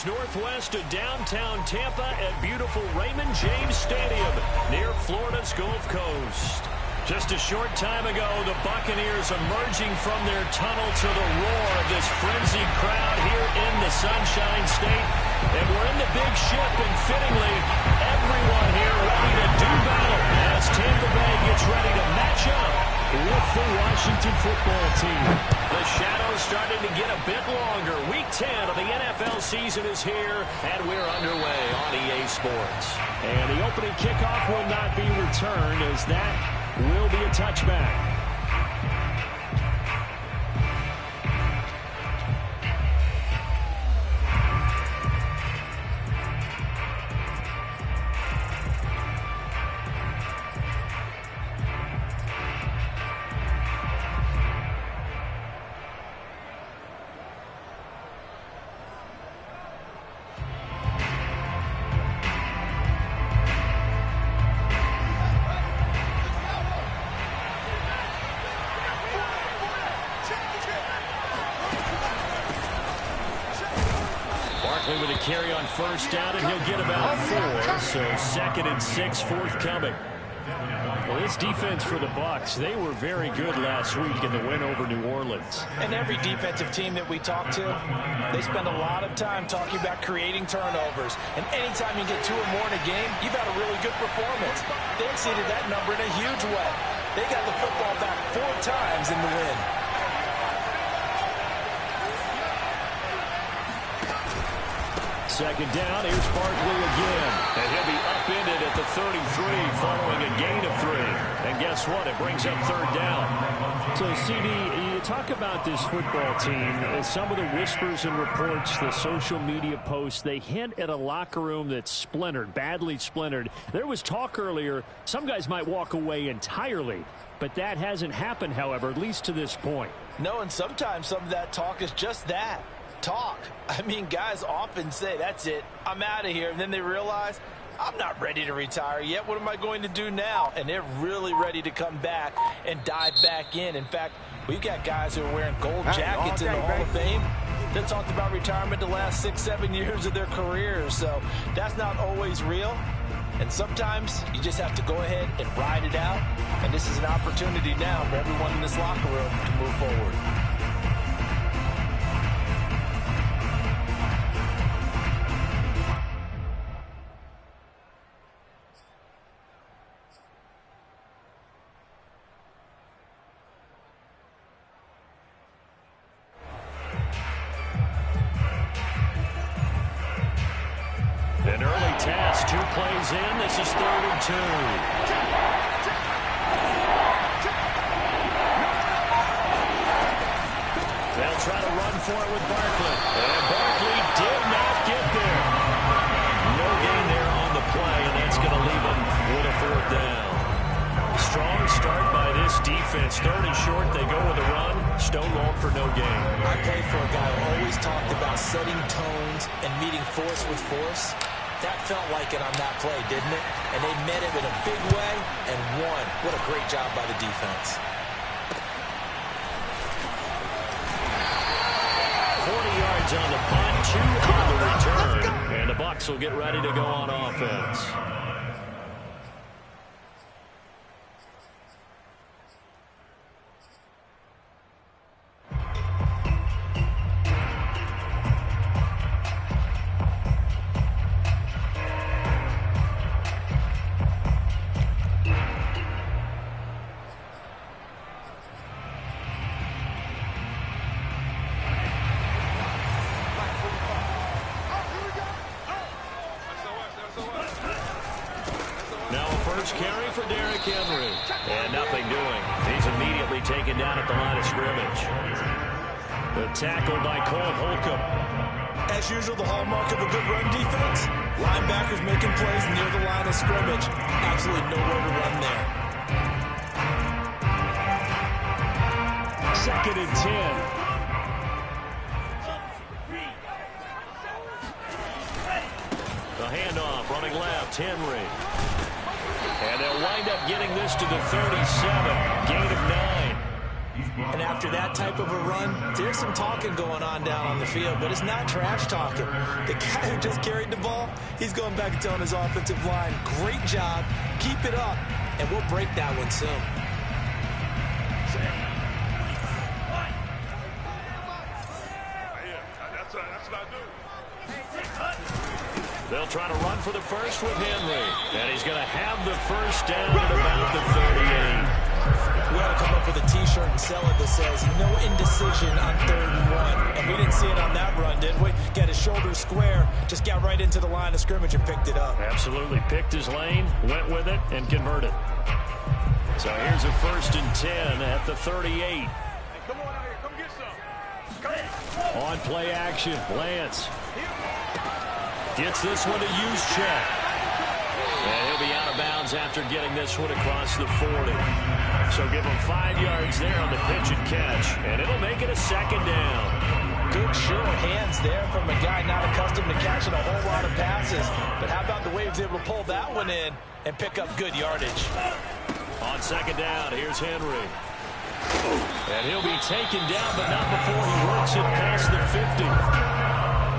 northwest of downtown Tampa at beautiful Raymond James Stadium near Florida's Gulf Coast. Just a short time ago, the Buccaneers emerging from their tunnel to the roar of this frenzied crowd here in the Sunshine State. And we're in the big ship, and fittingly, everyone here ready to do battle as Tampa Bay gets ready to match up with the Washington football team. The shadows starting to get a bit longer. Week 10 of the NFL season is here, and we're underway on EA Sports. And the opening kickoff will not be returned, as that will be a touchback. With a carry on first down, and he'll get about 4. So 2nd and 6 forthcoming. Well, this defense for the Bucs, they were very good last week in the win over New Orleans. And every defensive team that we talk to, they spend a lot of time talking about creating turnovers. And anytime you get 2 or more in a game, you've had a really good performance. They exceeded that number in a huge way. They got the football back 4 times in the win. Second down, here's Barkley again. And he'll be upended at the 33 following a gain of 3. And guess what? It brings up 3rd down. So, CD, you talk about this football team. Some of the whispers and reports, the social media posts, they hint at a locker room that's splintered, badly splintered. There was talk earlier, some guys might walk away entirely. But that hasn't happened, however, at least to this point. No, and sometimes some of that talk is just that. Talk. I mean, guys often say, that's it, I'm out of here. And then they realize, I'm not ready to retire yet. What am I going to do now? And they're really ready to come back and dive back in. In fact, we've got guys who are wearing gold jackets in the Hall of Fame that talked about retirement the last 6-7 years of their careers. So that's not always real. And sometimes you just have to go ahead and ride it out. And this is an opportunity now for everyone in this locker room to move forward. An early task, 2 plays in. This is 3rd and 2. They'll try to run for it with Barkley. And Barkley did not get there. No gain there on the play, and that's going to leave him with a 4th down. Strong start by this defense. 3rd and short, they go with a run. Stonewalled for no gain. I played for a guy who always talked about setting tones and meeting force with force. That felt like it on that play, didn't it? And they met him in a big way and won. What a great job by the defense. 40 yards on the punt, 2 on the return. And the Bucs will get ready to go on offense. Carry for Derrick Henry. And nothing doing. He's immediately taken down at the line of scrimmage. The tackle by Cole Holcomb. As usual, the hallmark of a good run defense. Linebackers making plays near the line of scrimmage. Absolutely nowhere to run there. 2nd and 10. The handoff running left, Henry. And they'll wind up getting this to the 37. Gain of 9. And after that type of a run, there's some talking going on down on the field, but it's not trash talking. The guy who just carried the ball, he's going back and telling his offensive line, great job, keep it up, and we'll break that one soon. They'll try to run for the first with Henry. And he's going to have the first down at about the 38. We ought to come up with a T-shirt and sell it that says, no indecision on 3rd and 1. And we didn't see it on that run, did we? Got his shoulders square, just got right into the line of scrimmage and picked it up. Absolutely. Picked his lane, went with it, and converted. So here's a 1st and 10 at the 38. Hey, come on out here. Come get some. Come on play action, Lance gets this one to Juszczyk. And he'll be out of bounds after getting this one across the 40. So give him 5 yards there on the pitch and catch. And it'll make it a 2nd down. Good sure hands there from a guy not accustomed to catching a whole lot of passes. But how about the way he was able to pull that one in and pick up good yardage? On 2nd down, here's Henry. And he'll be taken down, but not before he works it past the 50.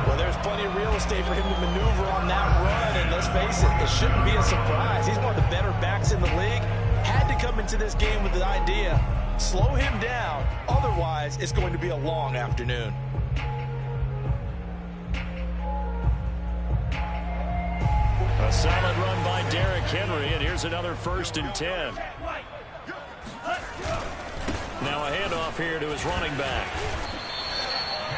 Well, there's plenty of real estate for him to maneuver on that run, and let's face it, it shouldn't be a surprise. He's one of the better backs in the league. Had to come into this game with the idea, slow him down, otherwise it's going to be a long afternoon. A solid run by Derrick Henry, and here's another 1st and 10. Now a handoff here to his running back.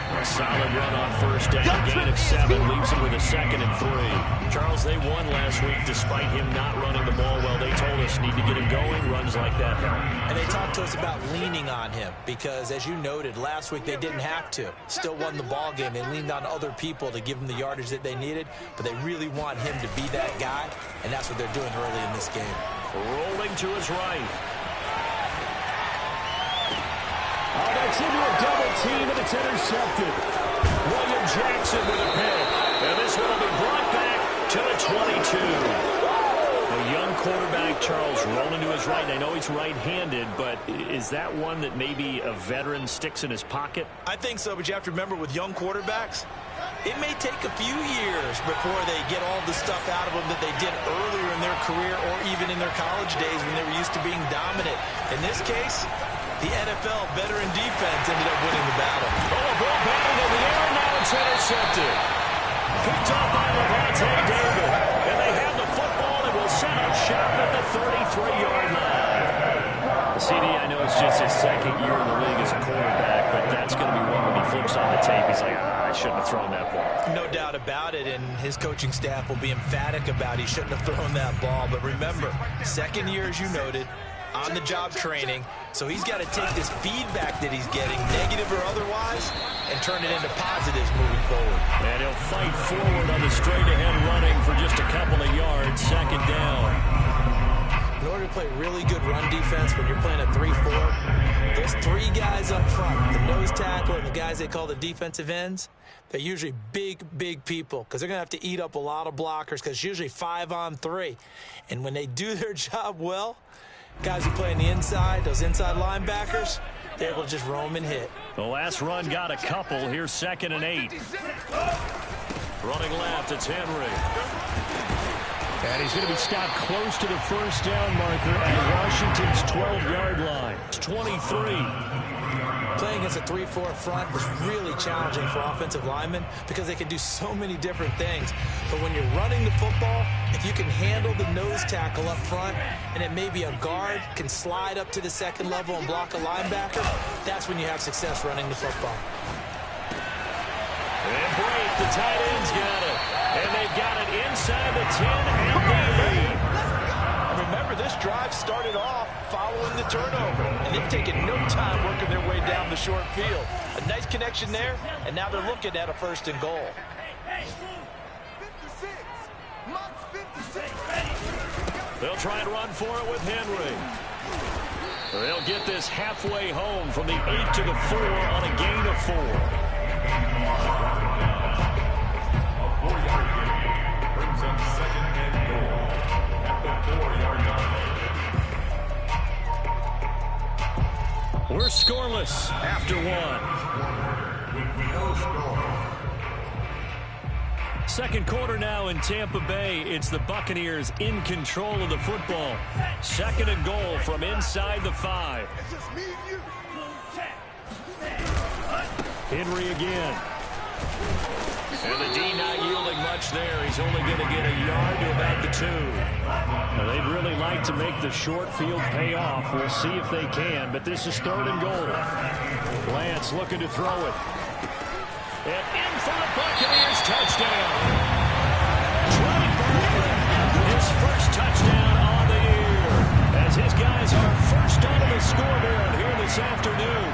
A solid run on 1st down, gain of 7, leaves him with a 2nd and 3. Charles, they won last week despite him not running the ball well. They told us need to get him going, runs like that help. And they talked to us about leaning on him because, as you noted, last week they didn't have to. Still won the ball game. They leaned on other people to give them the yardage that they needed, but they really want him to be that guy, and that's what they're doing early in this game. Rolling to his right. Oh, that's into a double team, and it's intercepted. William Jackson with a pick. And this one will be brought back to the 22. A young quarterback, Charles, rolling to his right. I know he's right-handed, but is that one that maybe a veteran sticks in his pocket? I think so, but you have to remember with young quarterbacks, it may take a few years before they get all the stuff out of them that they did earlier in their career or even in their college days when they were used to being dominant. In this case, the NFL veteran defense ended up winning the battle. Oh, a ball batted in the air, now it's intercepted. Picked off by Levante David. And they have the football and will set up shop at the 33-yard line. CD, I know it's just his 2nd year in the league as a quarterback, but that's going to be one when he flips on the tape. He's like, I shouldn't have thrown that ball. No doubt about it, and his coaching staff will be emphatic about he shouldn't have thrown that ball. But remember, 2nd year, as you noted, on-the-job training, so he's got to take this feedback that he's getting, negative or otherwise, and turn it into positives moving forward. And he'll fight forward on the straight-ahead running for just a couple of yards, 2nd down. In order to play really good run defense when you're playing a 3-4, those 3 guys up front, the nose tackle and the guys they call the defensive ends, they're usually big, big people because they're going to have to eat up a lot of blockers because it's usually 5-on-3. And when they do their job well, guys who play on the inside, those inside linebackers, they're able to just roam and hit. The last run got a couple. Here's 2nd and 8. Running left, it's Henry. And he's going to be stopped close to the 1st down marker at Washington's 12-yard line. It's 23. Playing against a 3-4 front is really challenging for offensive linemen because they can do so many different things. But when you're running the football, if you can handle the nose tackle up front and then maybe a guard can slide up to the 2nd level and block a linebacker, that's when you have success running the football. And break, the tight end's got it. And they've got it inside the 10 and the 8. Remember, this drive started off following the turnover, and they've taken no time working their way down the short field. A nice connection there, and now they're looking at a 1st and goal. 56. Mott's 56. They'll try and run for it with Henry. They'll get this halfway home from the 8 to the 4 on a gain of 4. 4-yard gain brings up 2nd and goal at the 4-yard line. We're scoreless after one. Second quarter now in Tampa Bay. It's the Buccaneers in control of the football. Second and goal from inside the 5. Henry again. And the D not yielding much there. He's only going to get a yard to about the 2. Now, they'd really like to make the short field pay off. We'll see if they can, but this is third and goal. Lance looking to throw it. And in for the Buccaneers touchdown. Trey Burton, his first touchdown on the year, as his guys are first onto the scoreboard here this afternoon.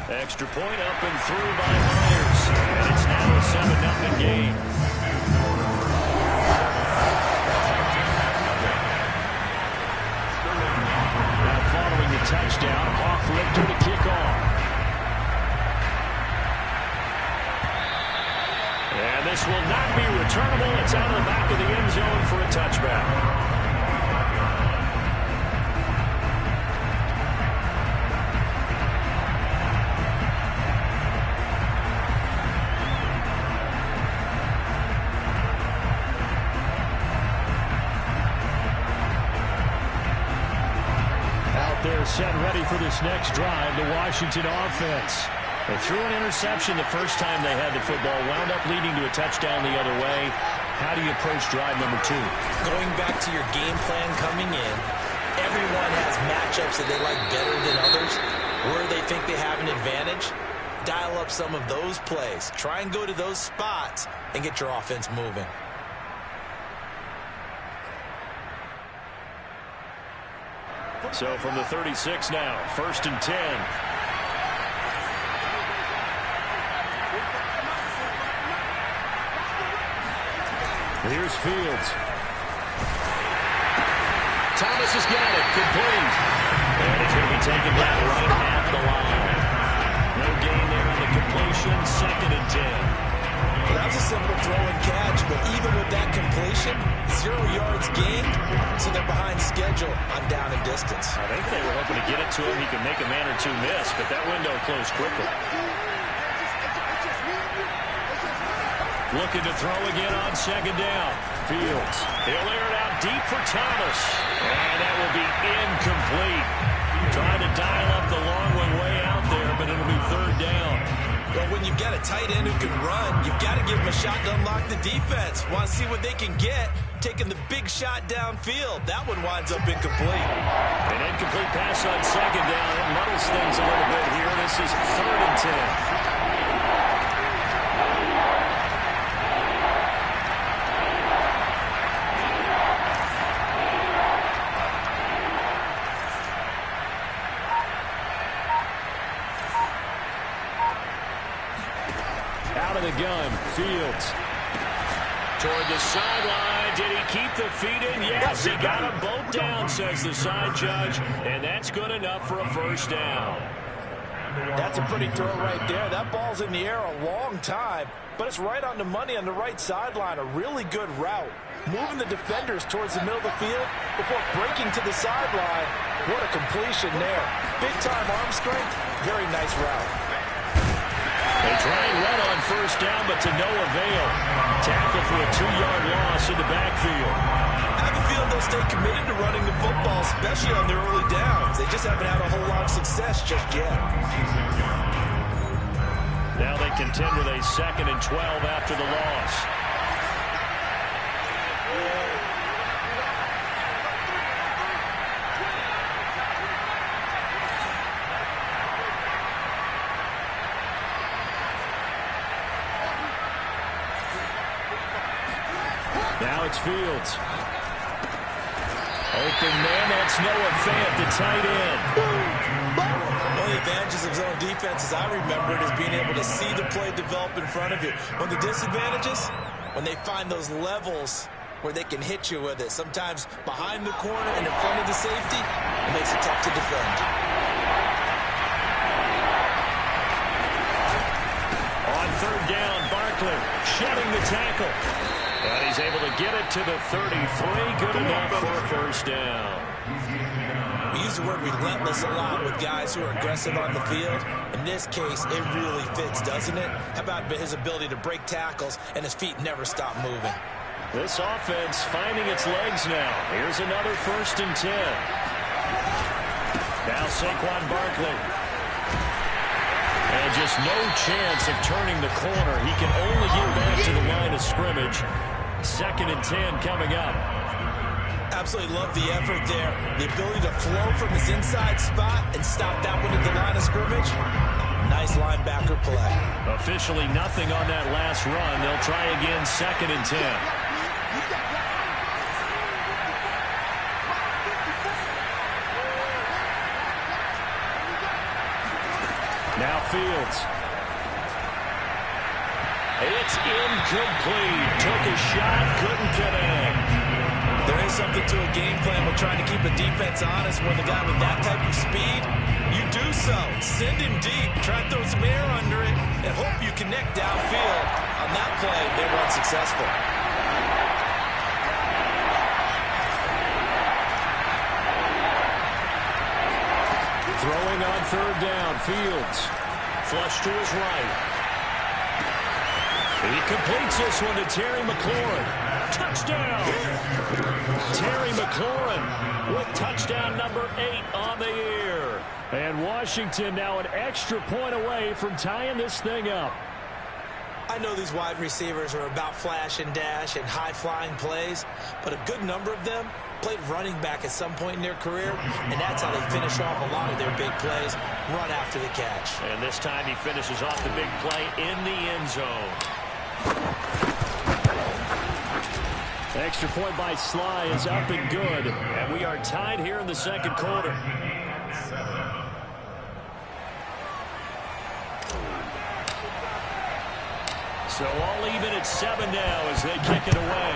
Extra point up and through by Myers. And it's now a 7-0 game. Now following the touchdown, off Richter to kick off. And this will not be returnable. It's out of the back of the end zone for a touchback. Set ready for this next drive, the Washington offense. They threw an interception the first time they had the football, wound up leading to a touchdown the other way. How do you approach drive number 2? Going back to your game plan coming in, everyone has matchups that they like better than others. Where they think they have an advantage, dial up some of those plays. Try and go to those spots and get your offense moving. So from the 36 now, 1st and 10. Here's Fields. Thomas has got it. Complete. And it's going to be taken down right at the line. No gain there on the completion. 2nd and 10. Well, that was a simple throw and catch, but even with that completion, 0 yards gained, so they're behind schedule on down and distance. I think they were hoping to get it to him. He could make a man or two miss, but that window closed quickly. Looking to throw again on 2nd down. Fields. He'll air it out deep for Thomas. And that will be incomplete. Trying to dial up the long one way out there, but it'll be 3rd down. Well, when you've got a tight end who can run, you've got to give him a shot to unlock the defense. Want to see what they can get, taking the big shot downfield. That one winds up incomplete. An incomplete pass on 2nd down. It muddles things a little bit here. This is 3rd and 10. The gun, Fields. Toward the sideline. Did he keep the feet in? Yes, he got them both down, says the side judge. And that's good enough for a 1st down. That's a pretty throw right there. That ball's in the air a long time, but it's right on the money on the right sideline. A really good route. Moving the defenders towards the middle of the field before breaking to the sideline. What a completion there. Big-time arm strength. Very nice route. They try and run on 1st down, but to no avail. Tackle for a 2-yard loss in the backfield. I have a feeling they'll stay committed to running the football, especially on their early downs. They just haven't had a whole lot of success just yet. Now they contend with a 2nd and 12 after the loss. Now it's Fields. Open man, that's Nola Fant, the tight end. One of the advantages of zone defense, as I remember it, is being able to see the play develop in front of you. One of the disadvantages, when they find those levels where they can hit you with it. Sometimes behind the corner and in front of the safety, it makes it tough to defend. On 3rd down, Barkley shedding the tackle. And he's able to get it to the 33. Good enough for a first down. We use the word relentless a lot with guys who are aggressive on the field. In this case, it really fits, doesn't it? How about his ability to break tackles and his feet never stop moving? This offense finding its legs now. Here's another 1st and 10. Now Saquon Barkley. And just no chance of turning the corner. He can only get back to the line of scrimmage. 2nd and 10 coming up. Absolutely love the effort there. The ability to flow from his inside spot and stop that one at the line of scrimmage. Nice linebacker play. Officially nothing on that last run. They'll try again 2nd and 10. Now Fields. It's incomplete. Took a shot, couldn't connect. There is something to a game plan with trying to keep a defense honest when the guy with that type of speed, you do so. Send him deep, try to throw some air under it, and hope you connect downfield. On that play, they were unsuccessful. Throwing on 3rd down, Fields. Flush to his right. He completes this one to Terry McLaurin. Touchdown! Terry McLaurin with touchdown number 8 on the year. And Washington now an extra point away from tying this thing up. I know these wide receivers are about flash and dash and high-flying plays, but a good number of them played running back at some point in their career, and that's how they finish off a lot of their big plays, run after the catch. And this time he finishes off the big play in the end zone. The extra point by Sly is up and good, and we are tied here in the 2nd quarter. So all even at 7 now as they kick it away.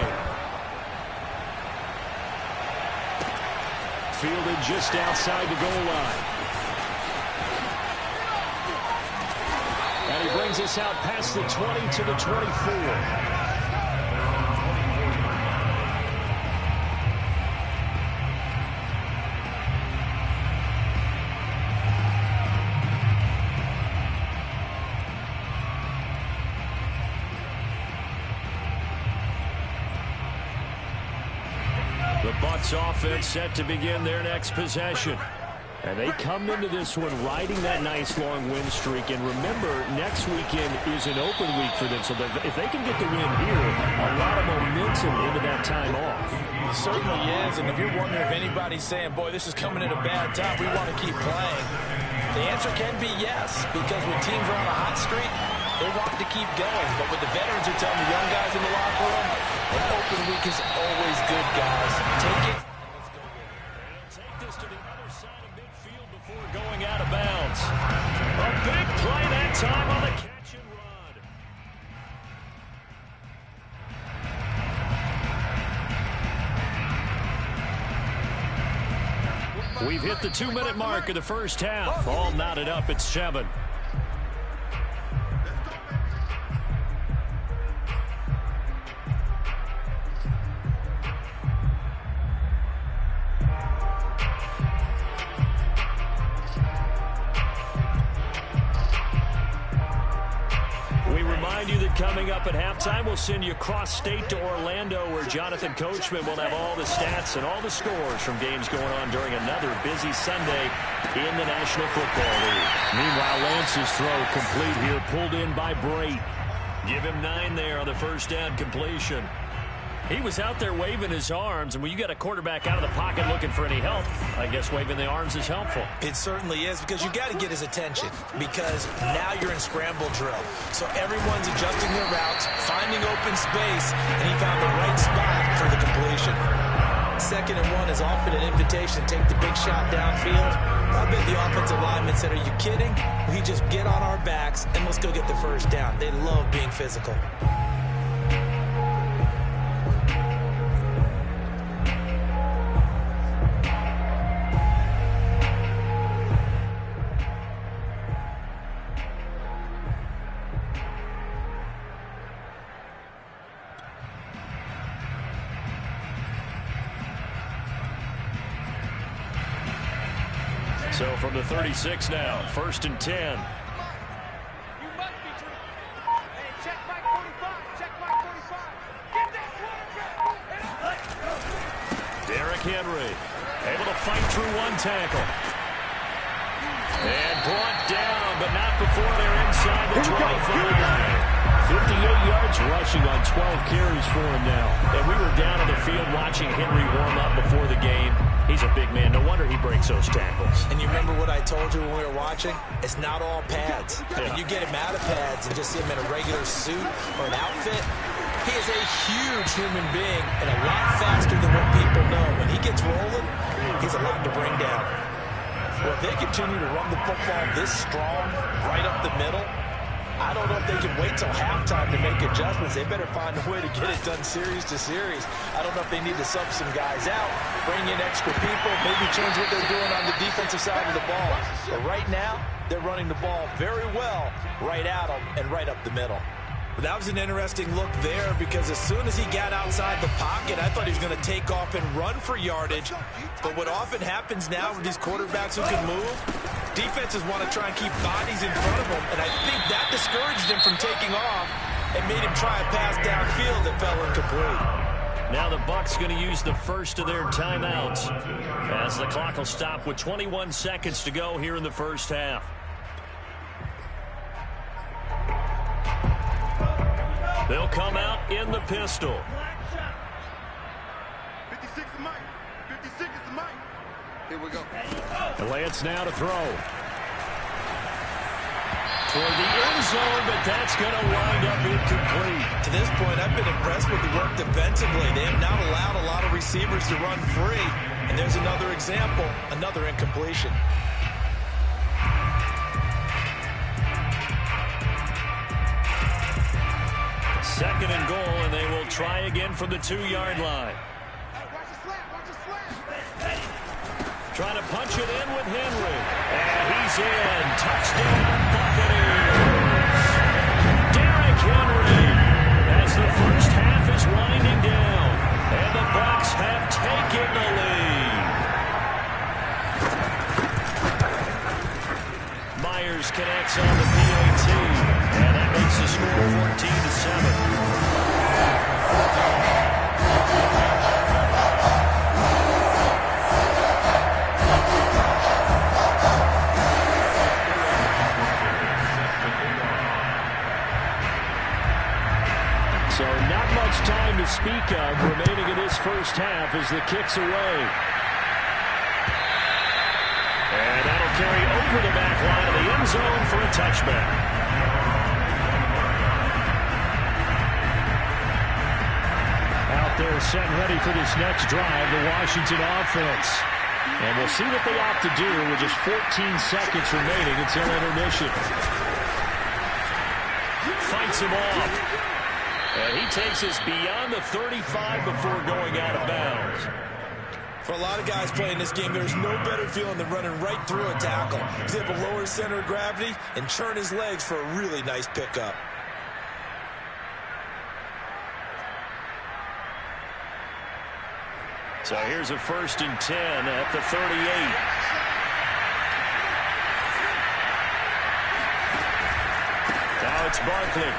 Fielded just outside the goal line. And he brings us out past the 20 to the 24. The Bucs offense set to begin their next possession. And they come into this one riding that nice long win streak. And remember, next weekend is an open week for them. So if they can get the win here, a lot of momentum into that time off. It certainly is. And if you're wondering if anybody's saying, boy, this is coming at a bad time, we want to keep playing, the answer can be yes. Because when teams are on a hot streak, they want to keep going. But with the veterans who tell the young guys in the locker room, an open week is always good, guys. Take it. Take this to the other side of midfield before going out of bounds. A big play that time on the catch and run. We've hit the 2-minute mark of the first half. All knotted up at 7. Coming up at halftime, we'll send you cross-state to Orlando, where Jonathan Coachman will have all the stats and all the scores from games going on during another busy Sunday in the National Football League. Meanwhile, Lance's throw complete here, pulled in by Brate. Give him 9 there on the first down completion. He was out there waving his arms, and when you got a quarterback out of the pocket looking for any help, I guess waving the arms is helpful. It certainly is, because you got to get his attention, because now you're in scramble drill. So everyone's adjusting their routes, finding open space, and he found the right spot for the completion. 2nd and 1 is often an invitation to take the big shot downfield. I bet the offensive lineman said, are you kidding? We just get on our backs, and let's go get the first down. They love being physical. So from the 36 now, 1st and 10. Derrick Henry able to fight through one tackle. And brought down, but not before they're inside the 25. 58 yards rushing on 12 carries for him now. And we were down on the field watching Henry warm up before the game. He's a big man. No wonder he breaks those tackles. And you remember what I told you when we were watching? It's not all pads. Yeah. When you get him out of pads and just see him in a regular suit or an outfit, he is a huge human being and a lot faster than what people know. When he gets rolling, he's a lot to bring down. Well, if they continue to run the football this strong, right up the middle, I don't know if they can wait till halftime to make adjustments. They better find a way to get it done series to series. I don't know if they need to sub some guys out, bring in extra people, maybe change what they're doing on the defensive side of the ball. But right now, they're running the ball very well right at them and right up the middle. But that was an interesting look there because as soon as he got outside the pocket, I thought he was going to take off and run for yardage. But what often happens now with these quarterbacks who can move, defenses want to try and keep bodies in front of them. And I think that discouraged him from taking off and made him try a pass downfield that fell incomplete. Now the Bucs going to use the first of their timeouts as the clock will stop with 21 seconds to go here in the first half. They'll come out in the pistol. 56 is Mike. 56 is Mike. Here we go. Lance now to throw. Toward the end zone, but that's going to wind up incomplete. To this point, I've been impressed with the work defensively. They have not allowed a lot of receivers to run free. And there's another example, another incompletion. Second and goal, and they will try again from the 2-yard line. Trying to punch it in with Henry. And he's in. Touchdown, Buccaneers. Derrick Henry as the first half is winding down. And the Bucs have taken the lead. Myers connects on the PAT. And that makes the score 14-7. So not much time to speak of remaining in this first half as the kick's away. And that'll carry over the back line of the end zone for a touchback. Out there set ready for this next drive, the Washington offense. And we'll see what they opt to do with just 14 seconds remaining until intermission. Fights him off. And he takes us beyond the 35 before going out of bounds. For a lot of guys playing this game, there's no better feeling than running right through a tackle. He's able to lower his center of gravity and churn his legs for a really nice pickup. So here's a 1st and 10 at the 38. Now it's Barkley.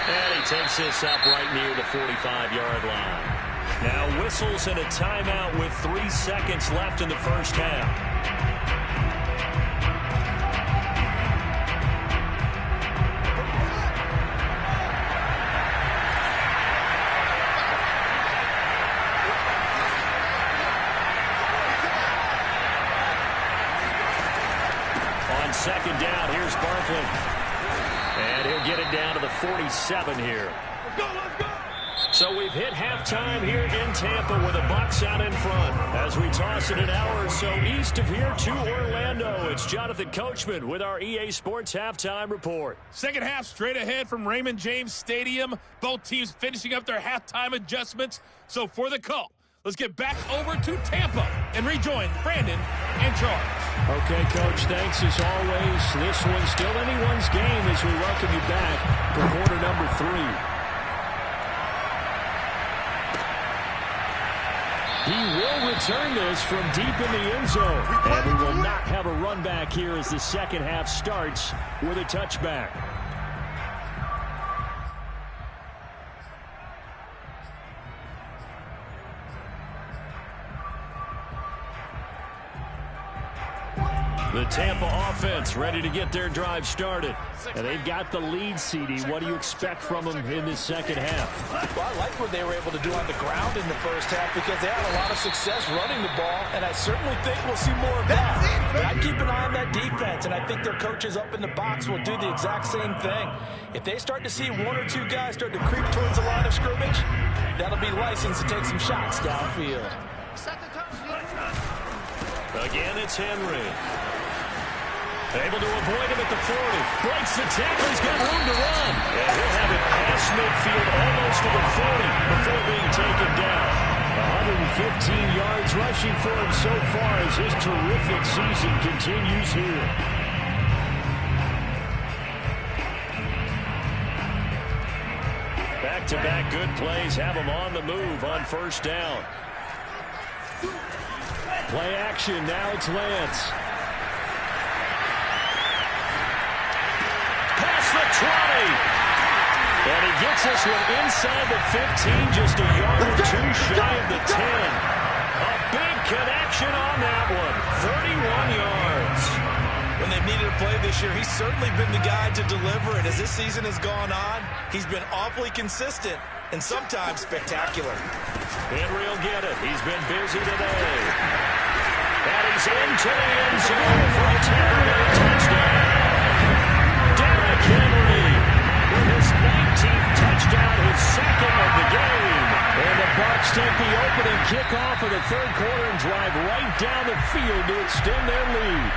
And he takes this up right near the 45-yard line. Now whistles and a timeout with 3 seconds left in the first half. On second down, here's Barkley. And he'll get it down to the 47 here. So we've hit halftime here in Tampa with the Bucs out in front. As we toss it an hour or so east of here to Orlando, it's Jonathan Coachman with our EA Sports Halftime Report. Second half straight ahead from Raymond James Stadium. Both teams finishing up their halftime adjustments. So for the call, let's get back over to Tampa and rejoin Brandon and Charles. Okay, Coach, thanks as always. This one's still anyone's game as we welcome you back for quarter number 3. He will return this from deep in the end zone. And we will not have a run back here as the second half starts with a touchback. The Tampa offense ready to get their drive started. And they've got the lead, CD. What do you expect from them in this second half? Well, I like what they were able to do on the ground in the first half because they had a lot of success running the ball, and I certainly think we'll see more of that. But I'd keep an eye on that defense, and I think their coaches up in the box will do the exact same thing. If they start to see one or two guys start to creep towards the line of scrimmage, that'll be licensed to take some shots downfield. Again, it's Henry. Able to avoid him at the 40. Breaks the tackle. He's got room to run. And he'll have it past midfield almost to the 40 before being taken down. 115 yards rushing for him so far as his terrific season continues here. Back-to-back good plays have him on the move on first down. Play action. Now it's Lance. The 20. And he gets this one inside the 15, just a yard or two shy of the 10. A big connection on that one. 31 yards. When they've needed a play this year, he's certainly been the guy to deliver. And as this season has gone on, he's been awfully consistent and sometimes spectacular. Henry will get it. He's been busy today. And he's into the end zone for a 10-yard touchdown. Henry with his 19th touchdown, his second of the game. And the Bucs take the opening kickoff of the third quarter and drive right down the field to extend their lead.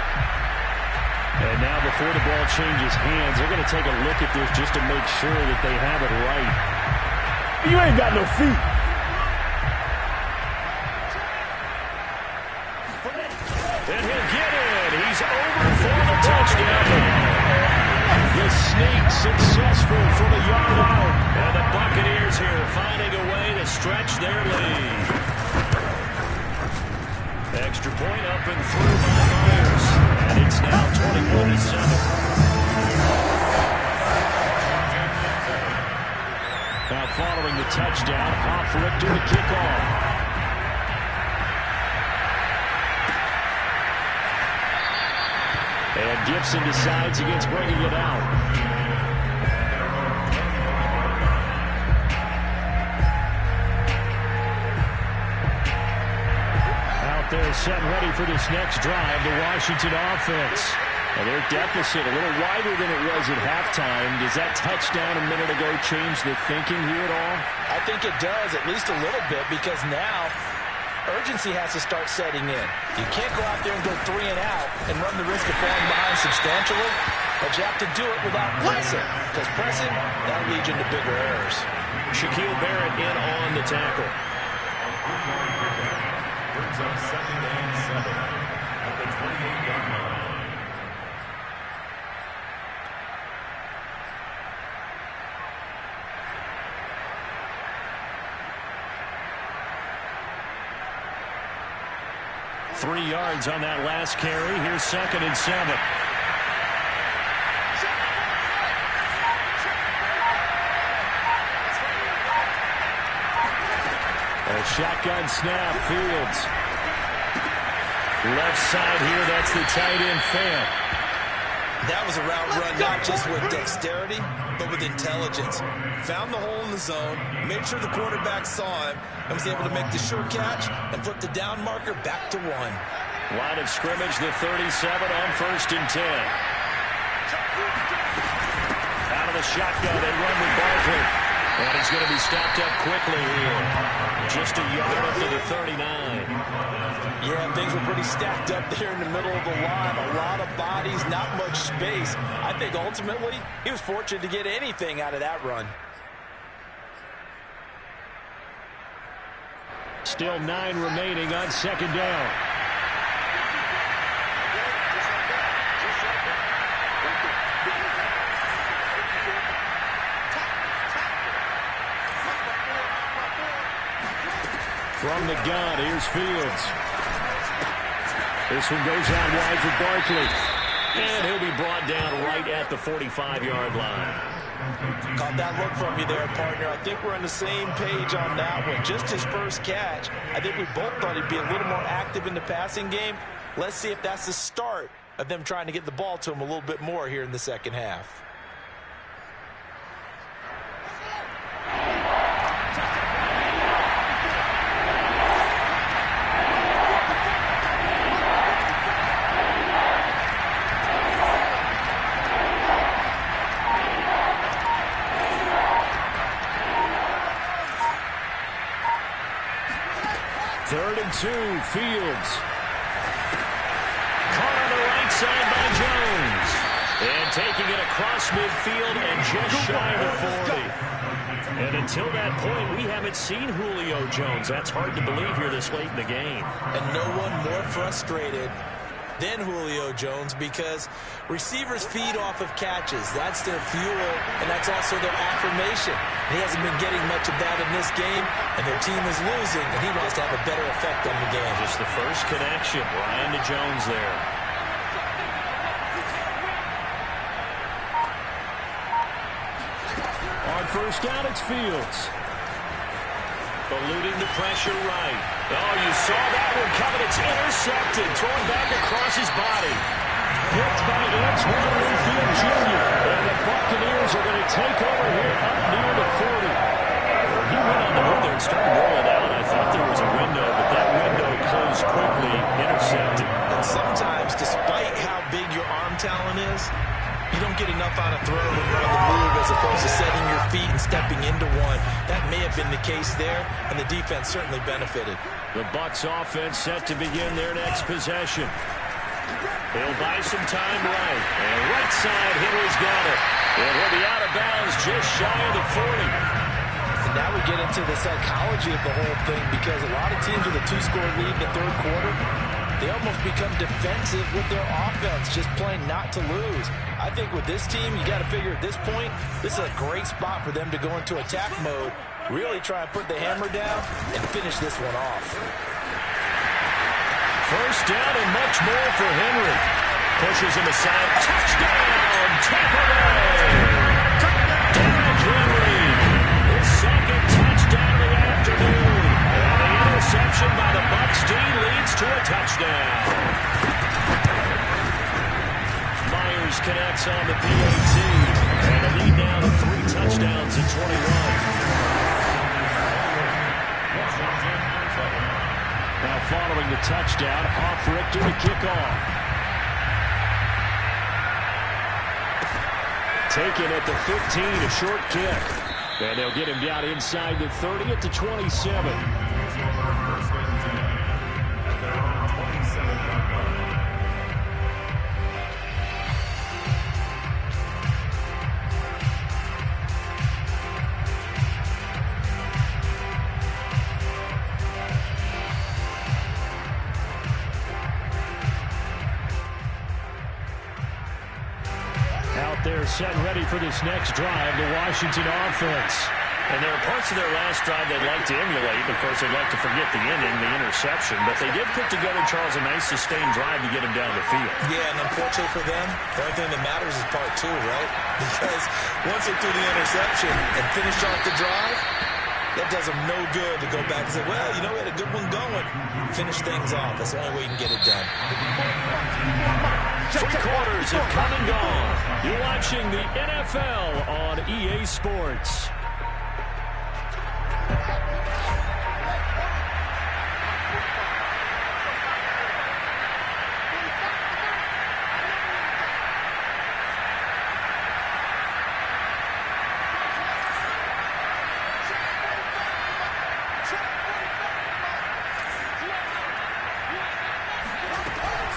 And now before the ball changes hands, they're going to take a look at this just to make sure that they have it right. You ain't got no feet. And he'll get it. He's over for the touchdown. The sneak successful from a yard out. And the Buccaneers here finding a way to stretch their lead. Extra point up and through by Myers. And it's now 21-7. Now following the touchdown, Hoff-Richter to kick off. And Gibson decides against bringing it out. Out there set and ready for this next drive, the Washington offense. And their deficit a little wider than it was at halftime. Does that touchdown a minute ago change the thinking here at all? I think it does, at least a little bit, because now urgency has to start setting in. You can't go out there and go 3 and out and run the risk of falling behind substantially, but you have to do it without pressing, because pressing, that'll lead you into bigger errors. Shaquille Barrett in on the tackle. Brings up 2nd and 7 at the 28-yard line. Three yards on that last carry. Here's 2nd and 7. A shotgun snap, Fields. Left side here, that's the tight end Fant. That was a route run not just with dexterity, but with intelligence. Found the hole in the zone, made sure the quarterback saw him, and was able to make the sure catch and flip the down marker back to 1. Line of scrimmage, the 37 on 1st and 10. Out of the shotgun, they run with Barkley. And he's going to be stopped up quickly here. Just a yard up to the 39. Yeah, things were pretty stacked up there in the middle of the line. A lot of bodies, not much space. I think ultimately he was fortunate to get anything out of that run. Still 9 remaining on 2nd down. From the gun, here's Fields. This one goes out wide for Barkley. And he'll be brought down right at the 45-yard line. Caught that look from you there, partner. I think we're on the same page on that one. Just his first catch. I think we both thought he'd be a little more active in the passing game. Let's see if that's the start of them trying to get the ball to him a little bit more here in the second half. Third and 2, Fields. Caught on the right side by Jones. And taking it across midfield and just shy of 40. And until that point, we haven't seen Julio Jones. That's hard to believe here this late in the game. And no one more frustrated than Julio Jones because receivers feed off of catches. That's their fuel, and that's also their affirmation. And he hasn't been getting much of that in this game, and their team is losing, and he wants to have a better effect on the game. Just the first connection, Ryan to Jones there. On first down, it's Fields. Eluding the pressure right. Oh, you saw that one coming. It's intercepted. Thrown back across his body. Picked by Antoine Winfield Jr. And the Buccaneers are going to take over here up near the 40. He went on the move there and started to roll it out. I thought there was a window, but that window closed quickly. Intercepted. And sometimes, despite how big your arm talent is, you don't get enough on a throw when you're on the move as opposed to setting your feet and stepping into one. That may have been the case there, and the defense certainly benefited. The Bucs offense set to begin their next possession. They'll buy some time right. And right side, Henry's got it. And he'll be out of bounds just shy of the 40. And now we get into the psychology of the whole thing because a lot of teams with a 2-score lead in the third quarter, they almost become defensive with their offense, just playing not to lose. I think with this team, you got to figure at this point, this is a great spot for them to go into attack mode, really try and put the hammer down and finish this one off. First down and much more for Henry. Pushes him aside. Touchdown, Tampa Bay! Derrick Henry, his second touchdown of the afternoon. And the interception by the Bucs D leads to a touchdown. Myers connects on the PAT. And the lead now to 3 touchdowns in 21. Now following the touchdown, off Richter to kick off. Taken at the 15, a short kick. And they'll get him down inside the 30 at the 27. Out there set and ready for this next drive, the Washington offense. And there are parts of their last drive they'd like to emulate. Of course, they'd like to forget the inning, the interception. But they did put together, Charles, a nice sustained drive to get him down the field. Yeah, and unfortunately for them, the only thing that matters is part 2, right? Because once they threw the interception and finished off the drive, that does them no good to go back and say, well, you know, we had a good one going. Finish things off. That's the only way you can get it done. 3 quarters have come and gone. You're watching the NFL on EA Sports.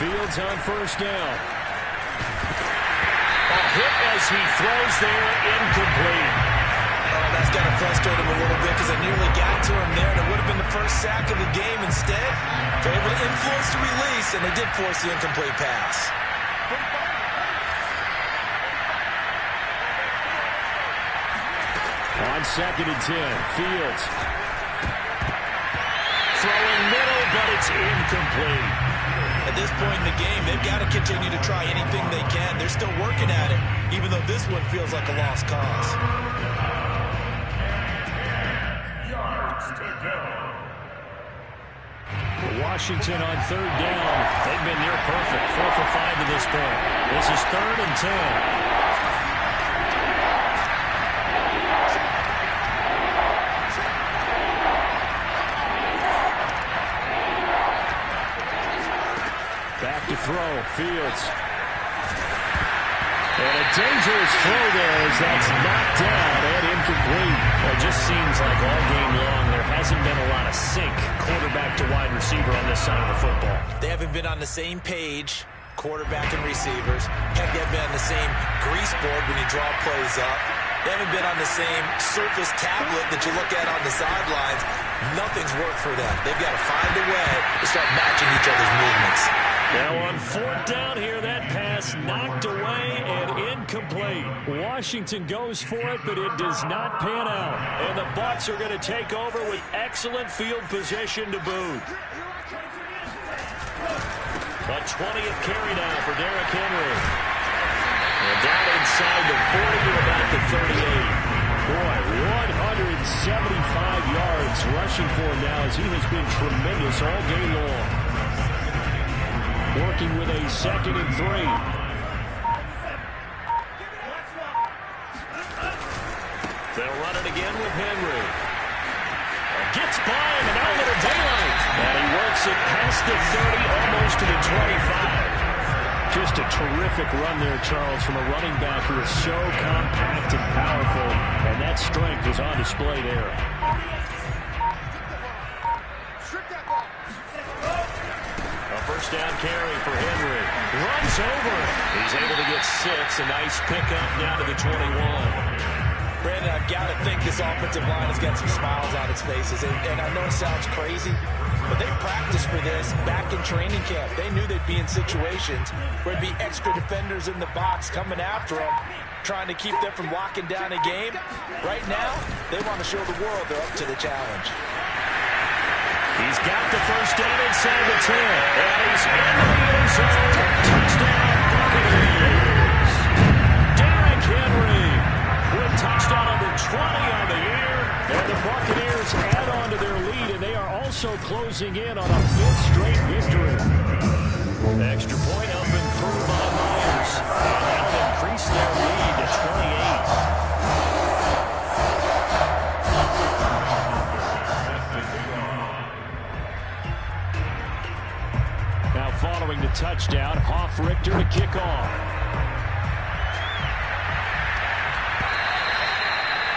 Fields on first down. A hit as he throws there, incomplete. Oh, that's got to frustrate him a little bit because I nearly got to him there, and it would have been the first sack of the game. Instead, they're able to influence the release, and they did force the incomplete pass. On 2nd and 10, Fields It's incomplete. At this point in the game, they've got to continue to try anything they can. They're still working at it, even though this one feels like a lost cause. Yards to go. Washington on third down. They've been near perfect. 4 for 5 to this point. This is 3rd and 10. Back to throw. Fields. And a dangerous throw there as that's knocked down and incomplete. Well, it just seems like all game long there hasn't been a lot of sync quarterback to wide receiver on this side of the football. They haven't been on the same page, quarterback and receivers. Heck, they haven't been on the same grease board when you draw plays up. They haven't been on the same surface tablet that you look at on the sidelines. Nothing's worked for them. They've got to find a way to start matching each other's movements. Now on 4th down here, that pass knocked away and incomplete. Washington goes for it, but it does not pan out. And the Bucs are going to take over with excellent field position to boot. A 20th carry now for Derrick Henry. And down inside the 40 to about the 38. Boy, 175 yards rushing for him now as he has been tremendous all game long. Working with a 2nd and 3. They'll run it again with Henry. Gets by him and out of daylight. And he works it past the 30, almost to the 25. Just a terrific run there, Charles, from a running back who is so compact and powerful. And that strength was on display there. First down carry for Henry. Runs over. He's able to get 6. A nice pickup down to the 21. Brandon, I've got to think this offensive line has got some smiles on its faces. And I know it sounds crazy, but they practiced for this back in training camp. They knew they'd be in situations where there'd be extra defenders in the box coming after them, trying to keep them from locking down a game. Right now, they want to show the world they're up to the challenge. He's got the first down inside the 10. And he's in the end zone. Touchdown, Buccaneers. Derrick Henry with touchdown number 20 on the year. And the Buccaneers add on to their lead, and they are also closing in on a 5th straight victory. Extra point up and through by Myers. And that'll increase their lead to 28. Following the touchdown, Hoff-Richter to kick off.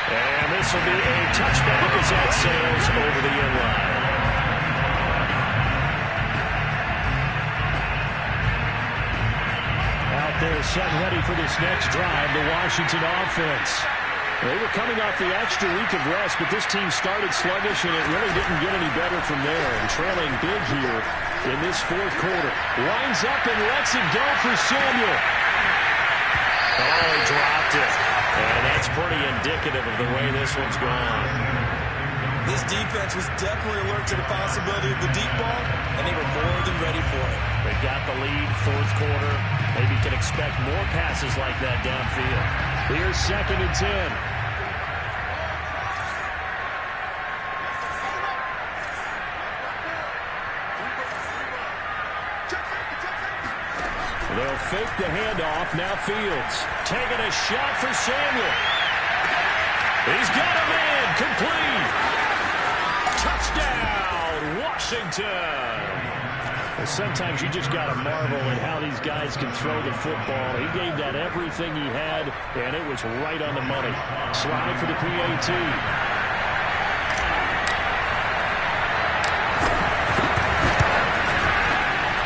And this will be a touchback as that sails over the end line. Out there setting ready for this next drive, the Washington offense. They were coming off the extra week of rest, but this team started sluggish, and it really didn't get any better from there. And trailing big here in this 4th quarter. Lines up and lets it go for Samuel. Oh, he dropped it. And that's pretty indicative of the way this one's gone. This defense was definitely alert to the possibility of the deep ball, and they were more than ready for it. They've got the lead, 4th quarter. Maybe can expect more passes like that downfield. Here's 2nd and 10. They'll fake the handoff. Now Fields taking a shot for Samuel. He's got him in. Complete. Touchdown, Washington. Well, sometimes you just got to marvel at how these guys can throw the football. He gave that everything he had, and it was right on the money. Slide for the PAT.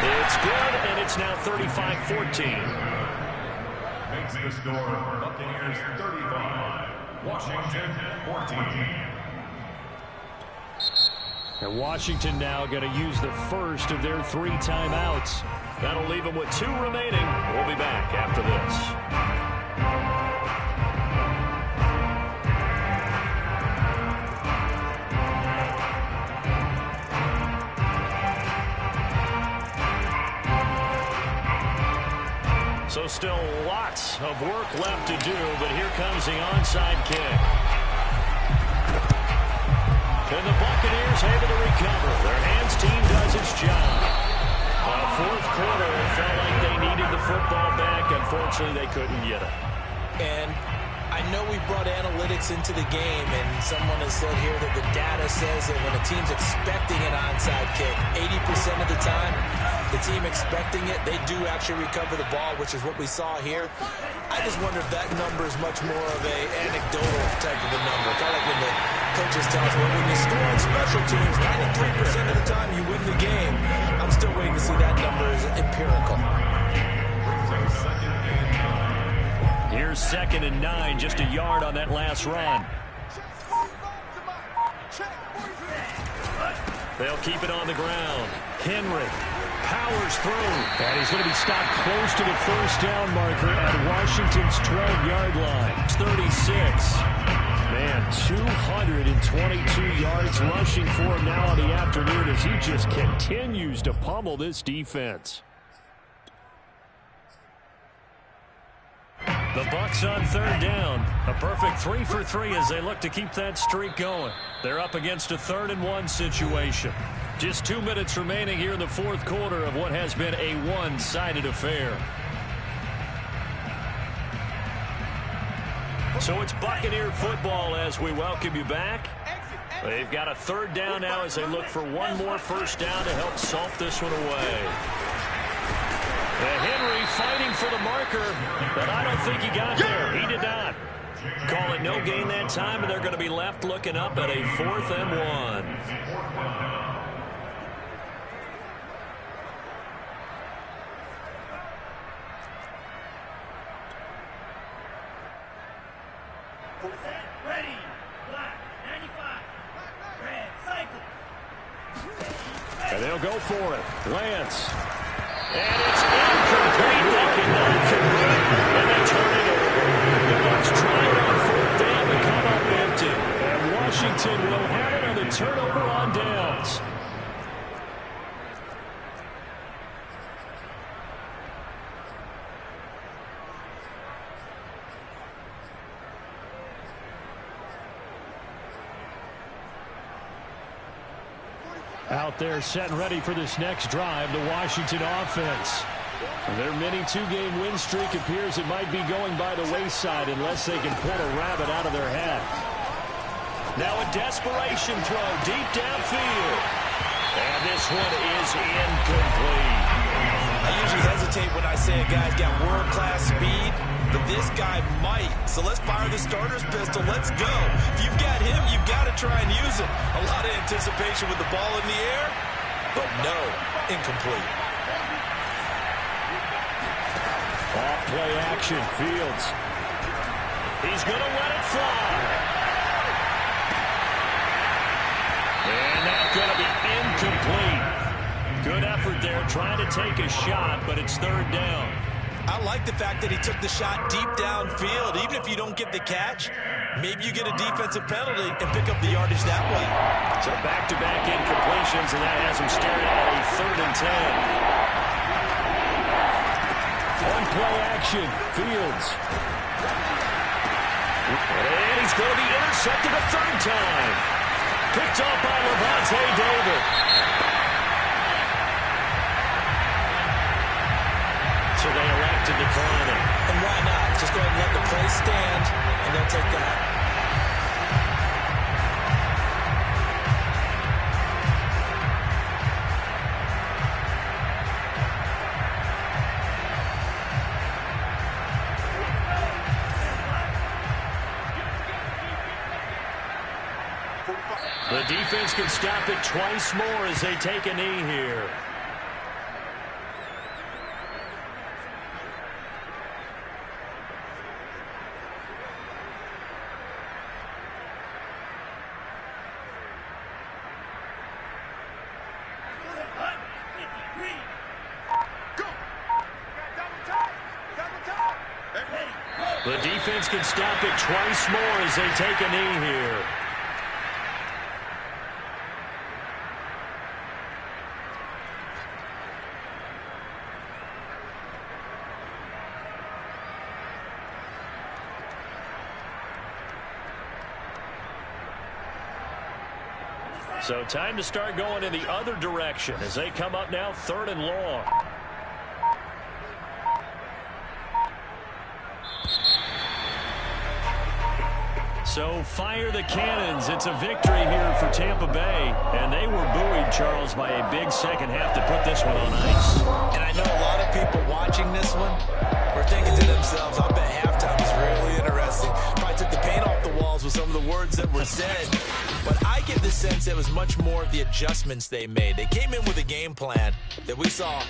It's good, and it's now 35-14. Makes the score Buccaneers 35, Washington 14. And Washington now going to use the first of their 3 timeouts. That'll leave them with 2 remaining. We'll be back after this. So still lots of work left to do, but here comes the onside kick. And the Buccaneers able to recover. Their hands team does its job. Fourth quarter, it felt like they needed the football back. Unfortunately, they couldn't get it. And I know we brought analytics into the game, and someone has said here that the data says that when a team's expecting an onside kick, 80% of the time, the team expecting it, they do actually recover the ball, which is what we saw here. I just wonder if that number is much more of an anecdotal type of a number. Kind of like when the coaches tell us, well, when you score on special teams, 93% of the time you win the game. I'm still waiting to see that number is empirical. Here's 2nd and 9, just a yard on that last run. They'll keep it on the ground. Henry powers through. And he's going to be stopped close to the first down marker at Washington's 12-yard line. It's 36. Man, 222 yards rushing for him now in the afternoon as he just continues to pummel this defense. The Bucs on 3rd down. A perfect 3 for 3 as they look to keep that streak going. They're up against a 3rd and 1 situation. Just 2 minutes remaining here in the 4th quarter of what has been a one-sided affair. So it's Buccaneer football as we welcome you back. They've got a 3rd down now as they look for one more first down to help salt this one away. Henry fighting for the marker, but I don't think he got there. He did not. Call it no gain that time, and they're going to be left looking up at a 4th and 1. Ready. Black. 95. Red. Cycle. And they'll go for it. Lance. And it's incomplete. They cannot convert. And they turn it over. The Bucs trying on 4th down to come up empty. And Washington will have it on the turnover on downs. Out there set and ready for this next drive, the Washington offense. Their mini 2-game win streak appears it might be going by the wayside unless they can pull a rabbit out of their hat. Now a desperation throw deep downfield. And this one is incomplete. I usually hesitate when I say a guy's got world-class speed, but this guy might. So let's fire the starter's pistol. Let's go. If you've got him, you've got to try and use it. A lot of anticipation with the ball in the air, but no, incomplete. Off play action, Fields. He's going to let it fly. And that's going to be incomplete. Good effort there, trying to take a shot, but it's 3rd down. I like the fact that he took the shot deep downfield. Even if you don't get the catch, maybe you get a defensive penalty and pick up the yardage that way. So back-to-back incompletions, and that has him staring at a 3rd and 10. On play action, Fields. And he's going to be intercepted a 3rd time. Picked off by Levante David. So they elect to decline it. And why not? Just go ahead and let the play stand, and they'll take that. The defense can stop it twice more as they take a knee here. The defense can stop it twice more as they take a knee here. So time to start going in the other direction as they come up now 3rd and long. So fire the cannons. It's a victory here for Tampa Bay. And they were buoyed, Charles, by a big second half to put this one on ice. And I know a lot of people watching this one were thinking to themselves, I bet halftime is really interesting. Probably took the paint off the walls with some of the words that were said. But I get the sense it was much more of the adjustments they made. They came in with a game plan that we saw